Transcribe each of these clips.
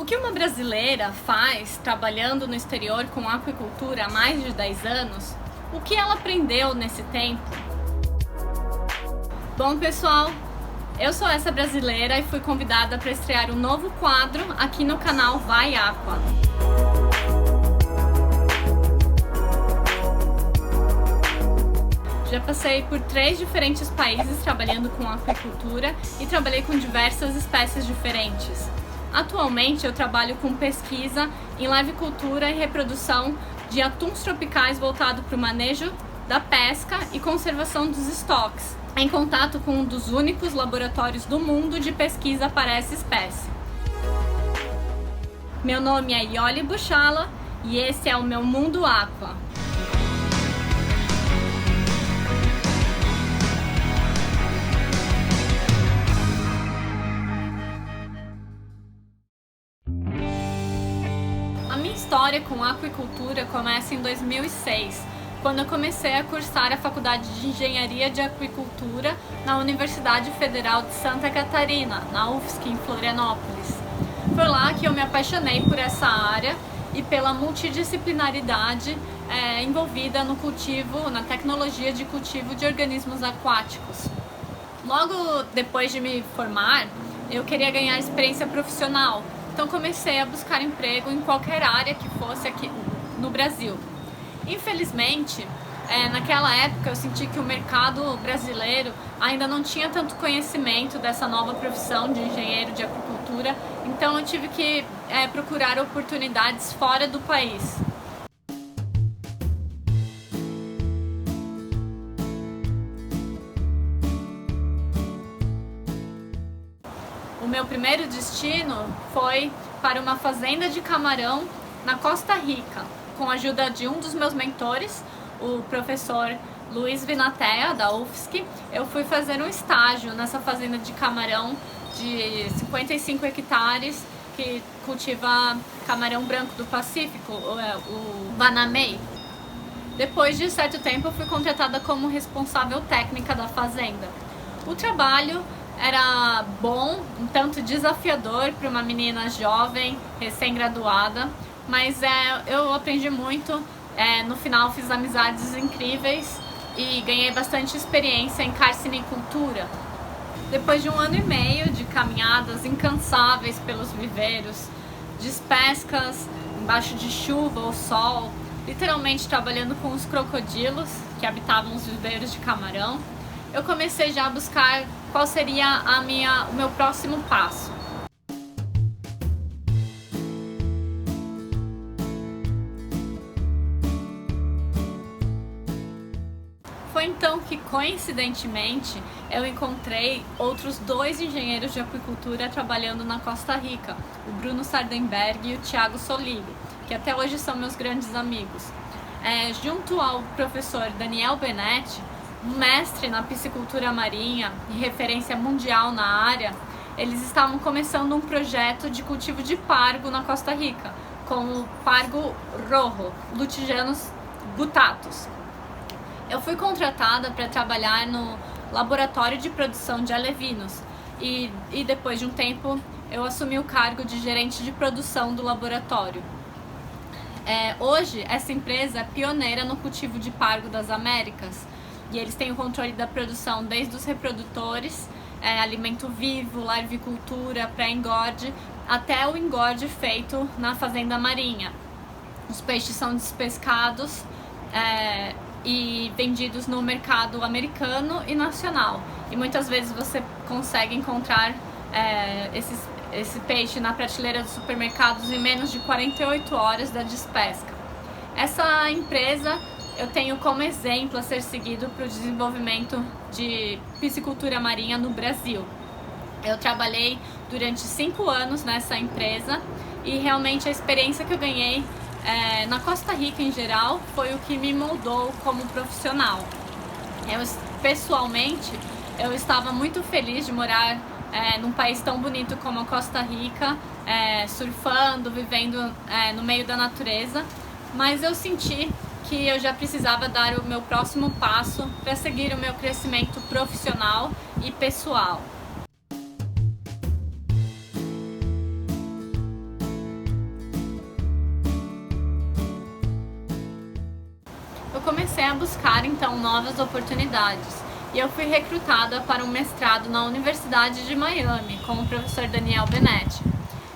que uma brasileira faz trabalhando no exterior com aquicultura há mais de 10 anos? O que ela aprendeu nesse tempo? Bom, pessoal, eu sou essa brasileira e fui convidada para estrear um novo quadro aqui no canal Vai Aqua. Já passei por 3 diferentes países trabalhando com aquicultura e trabalhei com diversas espécies diferentes. Atualmente eu trabalho com pesquisa em lavicultura e reprodução de atuns tropicais voltado para o manejo da pesca e conservação dos estoques, em contato com um dos únicos laboratórios do mundo de pesquisa para essa espécie. Meu nome é Ioli Buchala e esse é o meu Mundo Aqua. A minha história com aquicultura começa em 2006, quando eu comecei a cursar a Faculdade de Engenharia de Aquicultura na Universidade Federal de Santa Catarina, na UFSC, em Florianópolis. Foi lá que eu me apaixonei por essa área e pela multidisciplinaridade envolvida no cultivo, na tecnologia de cultivo de organismos aquáticos. Logo depois de me formar, eu queria ganhar experiência profissional. Então comecei a buscar emprego em qualquer área que fosse aqui no Brasil. Infelizmente, naquela época eu senti que o mercado brasileiro ainda não tinha tanto conhecimento dessa nova profissão de engenheiro de aquicultura, então eu tive que procurar oportunidades fora do país. O meu primeiro destino foi para uma fazenda de camarão na Costa Rica, com a ajuda de um dos meus mentores, o professor Luiz Vinatea, da UFSC. Eu fui fazer um estágio nessa fazenda de camarão de 55 hectares que cultiva camarão branco do Pacífico, o Banamei. Depois de certo tempo eu fui contratada como responsável técnica da fazenda. O trabalho era bom, um tanto desafiador para uma menina jovem, recém-graduada, mas eu aprendi muito. No final fiz amizades incríveis e ganhei bastante experiência em carcinicultura. Depois de 1 ano e meio de caminhadas incansáveis pelos viveiros, pescas embaixo de chuva ou sol, literalmente trabalhando com os crocodilos que habitavam os viveiros de camarão, eu comecei já a buscar qual seria o meu próximo passo. Foi então que, coincidentemente, eu encontrei outros 2 engenheiros de aquicultura trabalhando na Costa Rica, o Bruno Sardenberg e o Thiago Soligo, que até hoje são meus grandes amigos. Junto ao professor Daniel Benetti, um mestre na piscicultura marinha e referência mundial na área, eles estavam começando um projeto de cultivo de pargo na Costa Rica, com o pargo rojo, Lutijanus guttatus. Eu fui contratada para trabalhar no laboratório de produção de alevinos e depois de um tempo eu assumi o cargo de gerente de produção do laboratório. Hoje essa empresa é pioneira no cultivo de pargo das Américas e eles têm o controle da produção desde os reprodutores, alimento vivo, larvicultura, pré-engorde, até o engorde feito na fazenda marinha. Os peixes são despescados e vendidos no mercado americano e nacional. E muitas vezes você consegue encontrar esse peixe na prateleira dos supermercados em menos de 48 horas da despesca. Essa empresa eu tenho como exemplo a ser seguido para o desenvolvimento de piscicultura marinha no Brasil. Eu trabalhei durante 5 anos nessa empresa e realmente a experiência que eu ganhei na Costa Rica em geral foi o que me moldou como profissional. Pessoalmente, eu estava muito feliz de morar num país tão bonito como a Costa Rica, surfando, vivendo no meio da natureza, mas eu senti que eu já precisava dar o meu próximo passo para seguir o meu crescimento profissional e pessoal. eu comecei a buscar então novas oportunidades e eu fui recrutada para um mestrado na Universidade de Miami com o professor Daniel Benetti.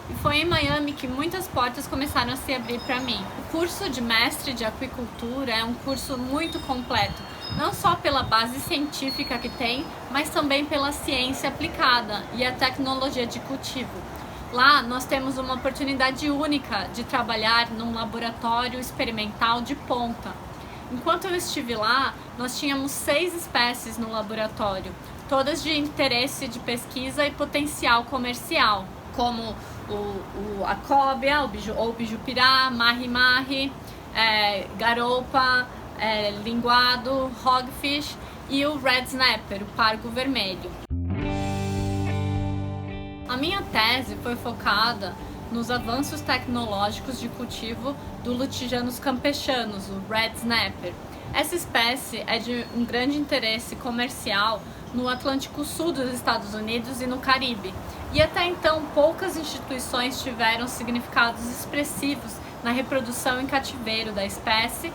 E foi em Miami que muitas portas começaram a se abrir para mim. O curso de mestre de aquicultura é um curso muito completo, não só pela base científica que tem, mas também pela ciência aplicada e a tecnologia de cultivo. Lá nós temos uma oportunidade única de trabalhar num laboratório experimental de ponta. Enquanto eu estive lá, nós tínhamos 6 espécies no laboratório, todas de interesse de pesquisa e potencial comercial, como a cóbia, ou bijupirá, mahi-mahi, garoupa, linguado, hogfish e o red snapper, o pargo vermelho. A minha tese foi focada nos avanços tecnológicos de cultivo do Lutejanus campechanus, o red snapper. Essa espécie é de um grande interesse comercial no Atlântico Sul dos Estados Unidos e no Caribe. E até então, poucas instituições tiveram significados expressivos na reprodução em cativeiro da espécie,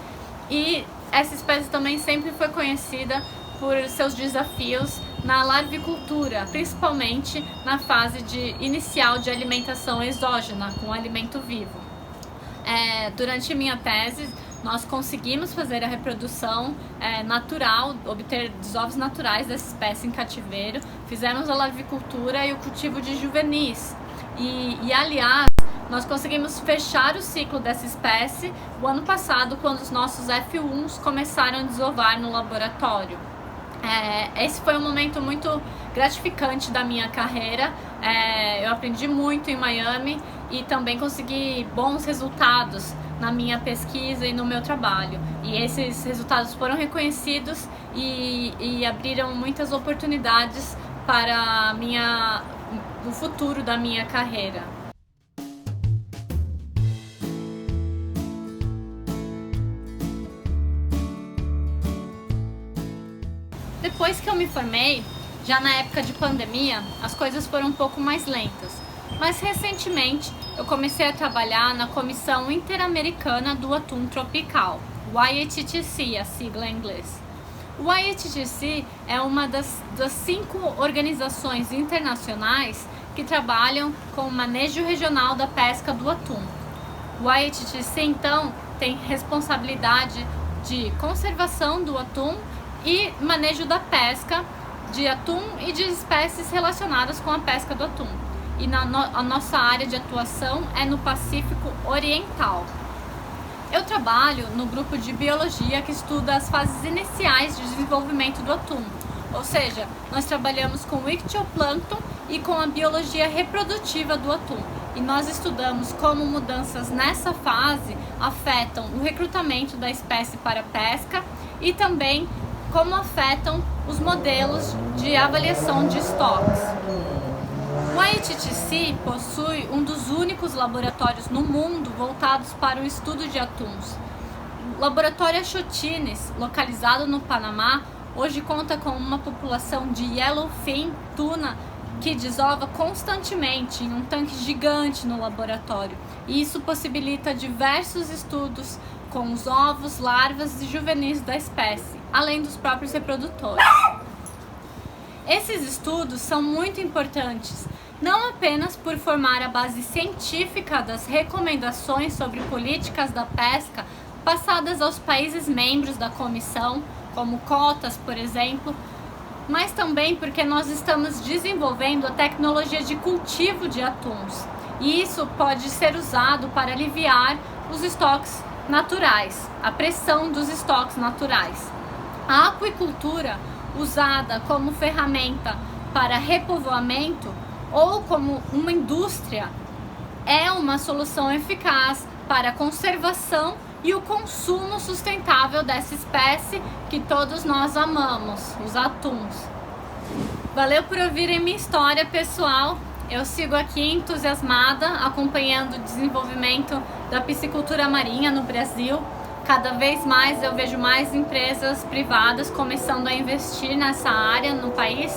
e essa espécie também sempre foi conhecida por seus desafios na larvicultura, principalmente na fase inicial de alimentação exógena, com alimento vivo. Durante minha tese, nós conseguimos fazer a reprodução natural, obter desovos naturais dessa espécie em cativeiro, fizemos a larvicultura e o cultivo de juvenis. Aliás, nós conseguimos fechar o ciclo dessa espécie o ano passado, quando os nossos F1s começaram a desovar no laboratório. Esse foi um momento muito gratificante da minha carreira. Eu aprendi muito em Miami e também consegui bons resultados na minha pesquisa e no meu trabalho. E esses resultados foram reconhecidos e abriram muitas oportunidades para o futuro da minha carreira. Depois que eu me formei, já na época de pandemia, as coisas foram um pouco mais lentas. Mas recentemente eu comecei a trabalhar na Comissão Interamericana do Atum Tropical, YATTC, a sigla em inglês. O YATTC é uma das 5 organizações internacionais que trabalham com o manejo regional da pesca do atum. O YATTC, então, tem responsabilidade de conservação do atum e manejo da pesca de atum e de espécies relacionadas com a pesca do atum. E a nossa área de atuação é no Pacífico Oriental. Eu trabalho no grupo de biologia que estuda as fases iniciais de desenvolvimento do atum. Ou seja, nós trabalhamos com o ictioplâncton e com a biologia reprodutiva do atum. E nós estudamos como mudanças nessa fase afetam o recrutamento da espécie para pesca e também como afetam os modelos de avaliação de estoques. O YATTC possui um dos únicos laboratórios no mundo voltados para o estudo de atuns. O laboratório Achotines, localizado no Panamá, hoje conta com uma população de yellowfin tuna que desova constantemente em um tanque gigante no laboratório. E isso possibilita diversos estudos com os ovos, larvas e juvenis da espécie, além dos próprios reprodutores. Esses estudos são muito importantes, não apenas por formar a base científica das recomendações sobre políticas da pesca passadas aos países membros da comissão, como cotas, por exemplo, mas também porque nós estamos desenvolvendo a tecnologia de cultivo de atuns. E isso pode ser usado para aliviar os estoques naturais, a pressão dos estoques naturais. A aquicultura, usada como ferramenta para repovoamento ou como uma indústria, é uma solução eficaz para a conservação e o consumo sustentável dessa espécie que todos nós amamos, os atuns. Valeu por ouvirem minha história, pessoal. Eu sigo aqui entusiasmada, acompanhando o desenvolvimento da piscicultura marinha no Brasil. Cada vez mais eu vejo mais empresas privadas começando a investir nessa área no país.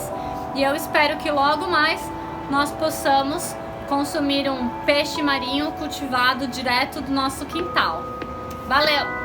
E eu espero que logo mais nós possamos consumir um peixe marinho cultivado direto do nosso quintal. Valeu!